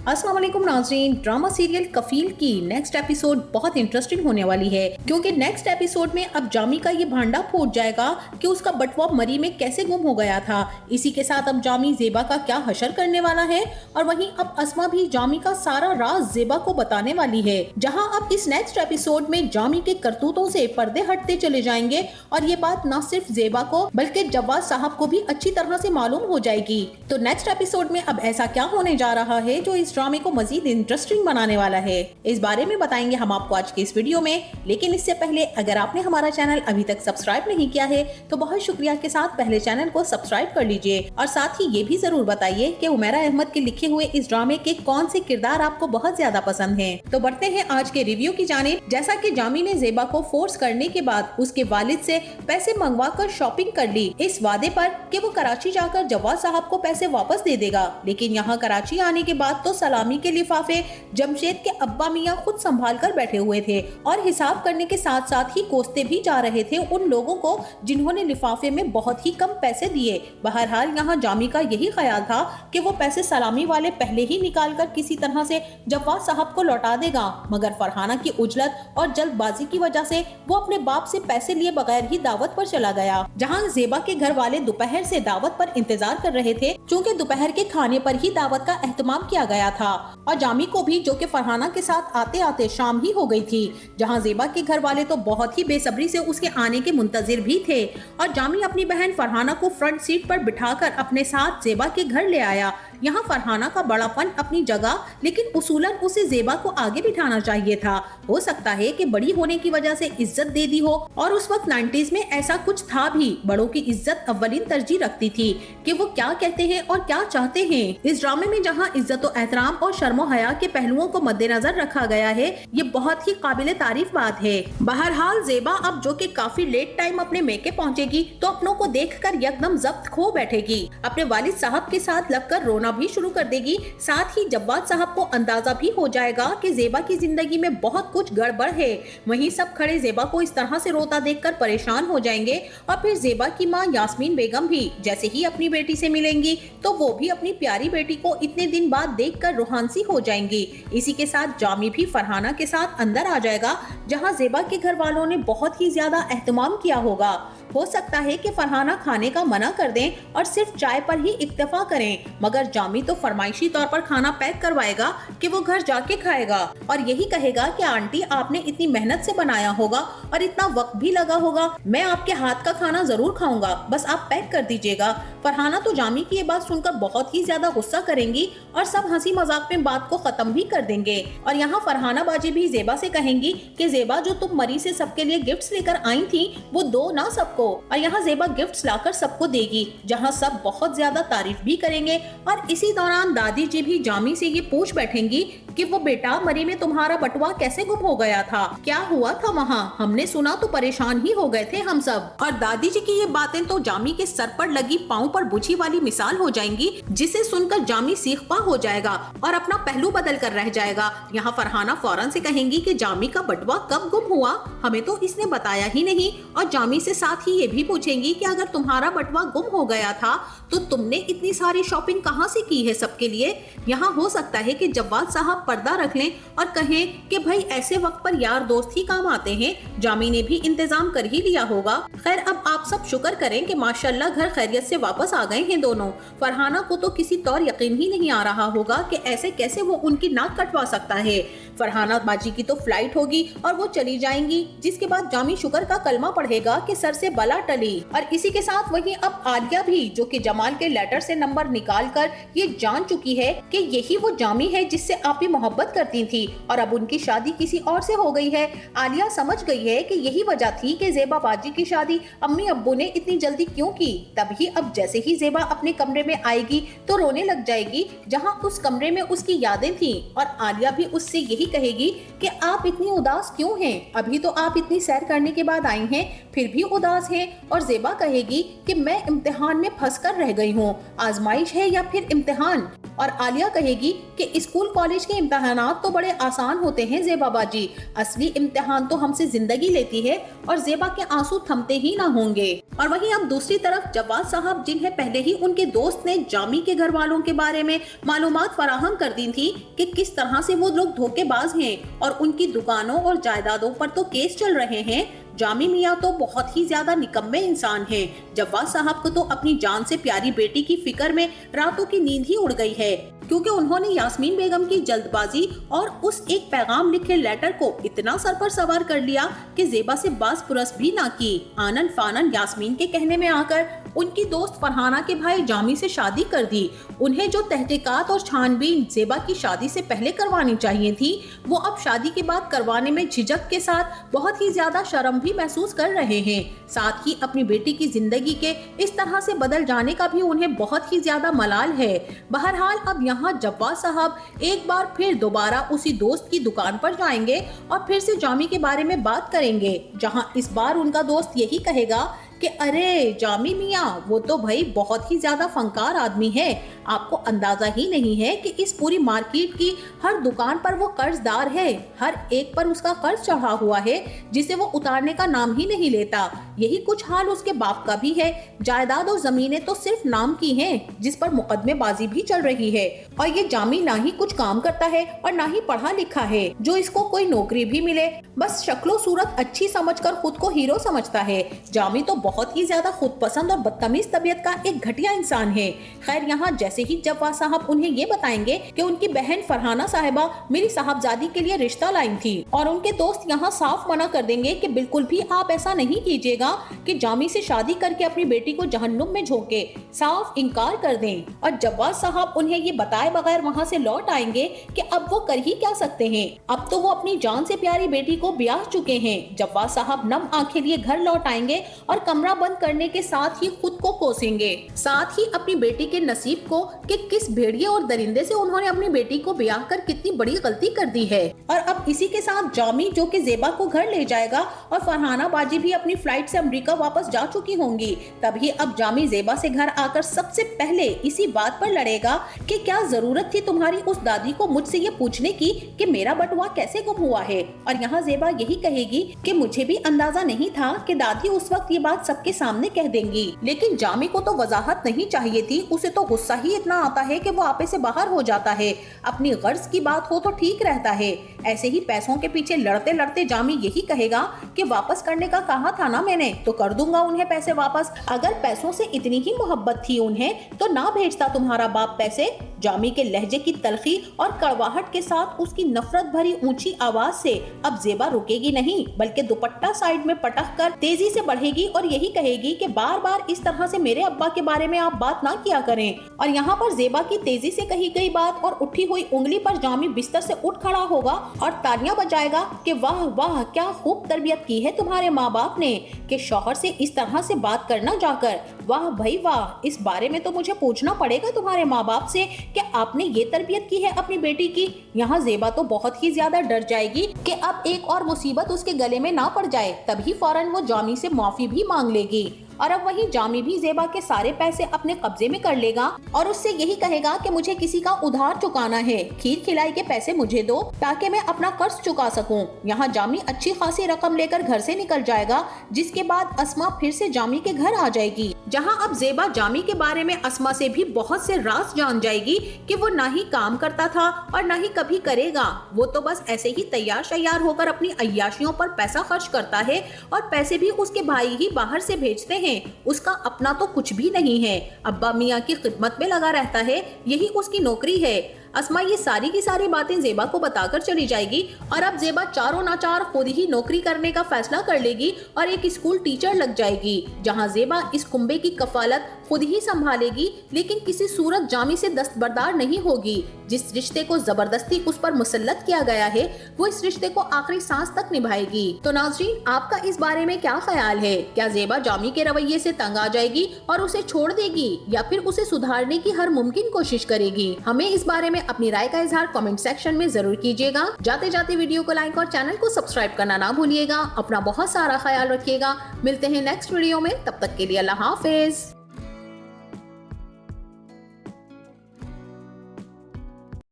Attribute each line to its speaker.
Speaker 1: अस्सलाम वालेकुम नाज़रीन। ड्रामा सीरियल कफील की नेक्स्ट एपिसोड बहुत इंटरेस्टिंग होने वाली है, क्योंकि नेक्स्ट एपिसोड में अब जामी का ये भांडा फूट जाएगा कि उसका बटुआ मरी में कैसे गुम हो गया था। इसी के साथ अब जामी ज़ेबा का क्या हशर करने वाला है, और वहीं अब अस्मा भी जामी का सारा राज ज़ेबा को बताने वाली है। जहां अब इस नेक्स्ट एपिसोड में जामी के करतूतों से पर्दे हटते चले जाएंगे, और ये बात न सिर्फ ज़ेबा को बल्कि जवाद साहब को भी अच्छी तरह से मालूम हो जाएगी। तो नेक्स्ट एपिसोड में अब ऐसा क्या होने जा रहा है जो इस ड्रामे को मजीद इंटरेस्टिंग बनाने वाला है, इस बारे में बताएंगे हम आपको आज के इस वीडियो में। लेकिन इससे पहले अगर आपने हमारा चैनल अभी तक सब्सक्राइब नहीं किया है तो बहुत शुक्रिया के साथ पहले चैनल को सब्सक्राइब कर लीजिए, और साथ ही ये भी जरूर बताइए कि उमेरा अहमद के लिखे हुए इस ड्रामे के कौन से किरदार आपको बहुत ज्यादा पसंद हैं। तो बढ़ते हैं आज के रिव्यू की जानिब। जैसा कि जामी ने ज़ेबा को फोर्स करने के बाद उसके वालिद से पैसे मंगवा कर शॉपिंग कर ली, इस वादे पर कि वो कराची जाकर जवाद साहब को पैसे वापस दे देगा। लेकिन यहाँ कराची आने के बाद तो सलामी के लिफाफे जमशेद के अब्बा मियाँ खुद संभाल कर बैठे हुए थे, और हिसाब करने के साथ साथ ही कोसते भी जा रहे थे उन लोगों को जिन्होंने लिफाफे में बहुत ही कम पैसे दिए। बहरहाल यहाँ जामी का यही ख्याल था कि वो पैसे सलामी वाले पहले ही निकाल कर किसी तरह से जवाद साहब को लौटा देगा, मगर फरहाना की उजलत और जल्दबाजी की वजह से वो अपने बाप से पैसे लिए बगैर ही दावत पर चला गया। जहाँ ज़ेबा के घर वाले दोपहर से दावत पर इंतजार कर रहे थे, क्योंकि दोपहर के खाने पर ही दावत का एहतमाम किया गया था, और जामी को भी, जो कि फरहाना के साथ आते आते शाम ही हो गई थी। जहां ज़ेबा के घर वाले तो बहुत ही बेसब्री से उसके आने के मुंतजिर भी थे, और जामी अपनी बहन फरहाना को फ्रंट सीट पर बिठाकर अपने साथ ज़ेबा के घर ले आया। यहाँ फरहाना का बड़ापन अपनी जगह, लेकिन उसूलन उसे ज़ेबा को आगे बिठाना चाहिए था। हो सकता है कि बड़ी होने की वजह से इज्जत दे दी हो, और उस वक्त 90s में ऐसा कुछ था भी। बड़ों की इज्जत अव्वलीन तरजीह रखती थी कि वो क्या कहते हैं और क्या चाहते हैं। इस ड्रामे में जहाँ इज्जत और एहतराम और शर्मो हया के पहलुओं को मद्देनजर रखा गया है, ये बहुत ही काबिले तारीफ बात है। बहरहाल ज़ेबा अब, जो कि काफी लेट टाइम अपने मेके पहुंचेगी, तो अपनों को देखकर यकदम जब्त खो बैठेगी। अपने वालिद साहब के साथ लगकर रोना भी शुरू कर देगी। साथ ही जवाद साहब को अंदाजा भी हो जाएगा कि ज़ेबा की जिंदगी में बहुत कुछ गड़बड़ है। वहीं सब खड़े ज़ेबा को इस तरह से रोता देखकर परेशान हो जाएंगे, और फिर ज़ेबा की माँ यास्मीन बेगम भी जैसे ही अपनी बेटी से मिलेंगी तो वो भी अपनी प्यारी बेटी को इतने दिन बाद देखकर रूहानसी हो जाएंगी। इसी के साथ जामी भी फरहाना के साथ अंदर आ जाएगा, जहां ज़ेबा के घर वालों ने बहुत ही ज्यादा एहतमाम किया होगा। हो सकता है कि फरहाना खाने का मना कर दें और सिर्फ चाय पर ही इक्तफा करें, मगर जामी तो फरमाइशी तौर पर खाना पैक करवाएगा कि वो घर जाके खाएगा, और यही कहेगा कि आंटी आपने इतनी मेहनत से बनाया होगा और इतना वक्त भी लगा होगा, मैं आपके हाथ का खाना जरूर खाऊंगा, बस आप पैक कर दीजिएगा। फरहाना तो जामी की ये बात सुनकर बहुत ही ज्यादा गुस्सा करेंगी, और सब हंसी मजाक में बात को खत्म भी कर देंगे। और यहाँ फरहाना बाजी भी ज़ेबा से कहेंगी कि ज़ेबा, जो तुम मरी से सबके लिए गिफ्ट्स लेकर आई थी, वो दो ना सबको। और यहाँ ज़ेबा गिफ्ट्स लाकर सबको देगी, जहाँ सब बहुत ज्यादा तारीफ भी करेंगे। और इसी दौरान दादी जी भी जामी से ये पूछ बैठेंगी कि वो बेटा, मरी में तुम्हारा बटुआ कैसे गुम हो गया था, क्या हुआ था वहाँ, हमने सुना तो परेशान ही हो गए थे हम सब। और दादी जी की ये बातें तो जामी के सर पर लगी पाँव पर बुझी वाली मिसाल हो जाएंगी, जिसे सुनकर जामी सीखपा हो जाएगा और अपना पहलू बदल कर रह जाएगा। यहाँ फरहाना फौरन से कहेंगी कि जामी का बटुआ कब गुम हुआ, हमें तो इसने बताया ही नहीं। और जामी से साथ ही ये भी पूछेंगी कि अगर तुम्हारा बटुआ गुम हो गया था तो तुमने इतनी सारी शॉपिंग कहाँ से की है सबके लिए। यहाँ हो सकता है कि जवाद साहब पर्दा रख लें और कहें कि भाई ऐसे वक्त पर यार दोस्त ही काम आते हैं, जामी ने भी इंतजाम कर ही लिया होगा। खैर, अब आप सब शुक्र करें कि माशाल्लाह घर खैरियत से वापस आ गए हैं दोनों। फरहाना को तो किसी तौर यकीन ही नहीं आ रहा होगा कि ऐसे कैसे वो उनकी नाक कटवा सकता है। फरहाना बाजी की तो फ्लाइट होगी और वो चली जाएंगी, जिसके बाद जामी शुक्र का कलमा पढ़ेगा कि सर से बला टली। और इसी के साथ वहीं अब आलिया भी, जो कि जमाल के लेटर से नंबर निकाल कर ये जान चुकी है कि यही वो जामी है जिससे आप ही मोहब्बत करती थी, और अब उनकी शादी किसी और से हो गई है। आलिया समझ गई है कि यही वजह थी कि ज़ेबा बाजी की शादी अम्मी अब्बू ने इतनी जल्दी क्यों की। तभी अब जैसे ही ज़ेबा अपने कमरे में आएगी तो रोने लग जाएगी, जहां उस कमरे में उसकी यादें थी। और आलिया भी उससे यही कहेगी कि आप इतनी उदास क्यों हैं, अभी तो आप इतनी सैर करने के बाद आई हैं, फिर भी उदास हैं और जेबा कहेगी कि मैं इम्तिहान में फंस कर रह गई हूँ, आजमाइश है या फिर इम्तिहान। और आलिया कहेगी कि स्कूल कॉलेज के इम्तिहानात तो बड़े आसान होते हैं जेबा बाजी, असली इम्तिहान तो हमसे जिंदगी लेती है। और जेबा के आंसू थमते ही ना होंगे। और वहीं अब दूसरी तरफ जवाद साहब, जिन्हें पहले ही उनके दोस्त ने जामी के घर वालों के बारे में मालूमात फराहम कर दी थी कि किस तरह से वो लोग धोखेबाज हैं और उनकी दुकानों और जायदादों पर तो केस चल रहे हैं। जामी मियाँ तो बहुत ही ज्यादा निकम्मे इंसान हैं। जवाद साहब को तो अपनी जान से प्यारी बेटी की फिक्र में रातों की नींद ही उड़ गई है, क्योंकि उन्होंने यास्मीन बेगम की जल्दबाजी और उस एक पैगाम लिखे लेटर को इतना सर पर सवार कर लिया कि जेबा से बास पुरस भी ना की। आनन फानन यास्मीन के कहने में आकर उनकी दोस्त फरहाना के भाई जामी से शादी कर दी। उन्हें जो तहकीकात और छानबीन जेबा की शादी से पहले करवानी चाहिए थी, वो अब शादी के बाद करवाने में झिझक के साथ बहुत ही ज्यादा शर्म भी महसूस कर रहे हैं। साथ ही अपनी बेटी की जिंदगी के इस तरह से बदल जाने का भी उन्हें बहुत ही ज्यादा मलाल है। बहरहाल अब यहाँ जवाद साहब एक बार फिर दोबारा उसी दोस्त की दुकान पर जाएंगे और फिर से जामी के बारे में बात करेंगे, जहाँ इस बार उनका दोस्त यही कहेगा कि अरे जामी मियाँ, वो तो भाई बहुत ही ज्यादा फंकार आदमी है, आपको अंदाजा ही नहीं है कि इस पूरी मार्केट की हर दुकान पर वो कर्जदार है, हर एक पर उसका कर्ज चढ़ा हुआ है जिसे वो उतारने का नाम ही नहीं लेता। यही कुछ हाल उसके बाप का भी है। जायदाद और जमीनें तो सिर्फ नाम की हैं, जिस पर मुकदमेबाजी भी चल रही है। और ये जामी ना ही कुछ काम करता है और ना ही पढ़ा लिखा है जो इसको कोई नौकरी भी मिले, बस शक्लो सूरत अच्छी समझकर खुद को हीरो समझता है। जामी तो बहुत ही ज्यादा खुद पसंद और बदतमीज तबीयत का एक घटिया इंसान है। खैर यहाँ जैसे ही जवाद साहब उन्हें ये बताएंगे कि उनकी बहन फरहाना साहिबा मेरी साहबजादी के लिए रिश्ता लाई थी, और उनके दोस्त यहाँ साफ मना कर देंगे कि बिल्कुल भी आप ऐसा नहीं कीजिएगा कि जामी से शादी करके अपनी बेटी को जहन्नुम में झोंके, साफ इनकार कर दें। और जवाद साहब उन्हें ये बताए बगैर वहाँ से लौट आएंगे कि अब वो कर ही क्या सकते हैं, अब तो वो अपनी जान से प्यारी बेटी को ब्याह चुके हैं। जवाद साहब नम आंखें लिए घर लौट आएंगे और कमरा बंद करने के साथ ही खुद को कोसेंगे, साथ ही अपनी बेटी के नसीब को कि किस भेड़िए और दरिंदे से उन्होंने अपनी बेटी को ब्याह कर कितनी बड़ी गलती कर दी है। और अब इसी के साथ जामी जो कि जेबा को घर ले जाएगा और फरहाना बाजी भी अपनी फ्लाइट से अमेरिका वापस जा चुकी होंगी। तभी अब जामी जेबा से घर आकर सबसे पहले इसी बात पर लड़ेगा कि क्या जरूरत थी तुम्हारी उस दादी को मुझसे ये पूछने की कि मेरा बटुआ कैसे गुम हुआ है। और यहाँ जेबा यही कहेगी कि मुझे भी अंदाजा नहीं था कि दादी उस वक्त ये बात सबके सामने कह देंगी, लेकिन जामी को तो वजाहत नहीं चाहिए थी, उसे तो गुस्सा ही इतना आता है कि वो आपे से बाहर हो जाता है। अपनी गर्ज की बात हो तो ठीक रहता है, ऐसे ही पैसों के पीछे लड़ते लड़ते जामी यही कहेगा कि वापस करने का कहा था ना मैंने, तो कर दूंगा उन्हें पैसे वापस। अगर पैसों से इतनी ही मोहब्बत थी उन्हें तो ना भेजता तुम्हारा बाप पैसे। जामी के लहजे की तलखी और कड़वाहट के साथ उसकी नफरत भरी ऊंची आवाज से अब जेबा रुकेगी नहीं, बल्कि दुपट्टा साइड में पटक कर तेजी से बढ़ेगी और यही कहेगी कि बार बार इस तरह से मेरे अब्बा के बारे में आप बात ना किया करें। और यहाँ पर जेबा की तेजी से कही गई बात और उठी हुई उंगली पर जामी बिस्तर से उठ खड़ा होगा और तालियां बजाएगा कि वाह वाह, क्या खूब तरबियत की है तुम्हारे माँ बाप ने कि शौहर से इस तरह से बात करना जाकर, वाह भाई वाह, इस बारे में तो मुझे पूछना पड़ेगा तुम्हारे माँ बाप से कि आपने ये तरबियत की है अपनी बेटी की। यहाँ जेबा तो बहुत ही ज्यादा डर जाएगी कि अब एक और मुसीबत उसके गले में ना पड़ जाए, तभी फौरन वो जामी से माफी भी मांग लेगी। और अब वही जामी भी जेबा के सारे पैसे अपने कब्जे में कर लेगा और उससे यही कहेगा कि मुझे किसी का उधार चुकाना है, खीर खिलाई के पैसे मुझे दो ताकि मैं अपना कर्ज चुका सकूं। यहाँ जामी अच्छी खासी रकम लेकर घर से निकल जाएगा, जिसके बाद अस्मा फिर से जामी के घर आ जाएगी, जहाँ अब जेबा जामी के बारे में अस्मा से भी बहुत से राज जान जाएगी कि वो ना ही काम करता था और ना ही कभी करेगा, वो तो बस ऐसे ही तैयार शैयार होकर अपनी अय्याशियों पर पैसा खर्च करता है और पैसे भी उसके भाई ही बाहर से भेजते हैं, उसका अपना तो कुछ भी नहीं है, अब्बा मियाँ की खिदमत में लगा रहता है, यही उसकी नौकरी है। अस्मा ये सारी की सारी बातें जेबा को बताकर चली जाएगी और अब जेबा चारों नाचार खुद ही नौकरी करने का फैसला कर लेगी और एक स्कूल टीचर लग जाएगी, जहां जेबा इस कुंबे की कफालत खुद ही संभालेगी, लेकिन किसी सूरत जामी से दस्तबरदार नहीं होगी। जिस रिश्ते को जबरदस्ती उस पर मुसल्लत किया गया है, वो इस रिश्ते को आखिरी सांस तक निभाएगी। तो नाज़रीन, आपका इस बारे में क्या ख्याल है? क्या ज़ेबा जामी के रवैये से तंग आ जाएगी और उसे छोड़ देगी, या फिर उसे सुधारने की हर मुमकिन कोशिश करेगी? हमें इस बारे में अपनी राय का इजहार कमेंट सेक्शन में जरूर कीजिएगा। जाते जाते वीडियो को लाइक और चैनल को सब्सक्राइब करना ना भूलिएगा। अपना बहुत सारा ख्याल रखिएगा। मिलते हैं नेक्स्ट वीडियो में, तब तक के लिए अल्लाह हाफिज।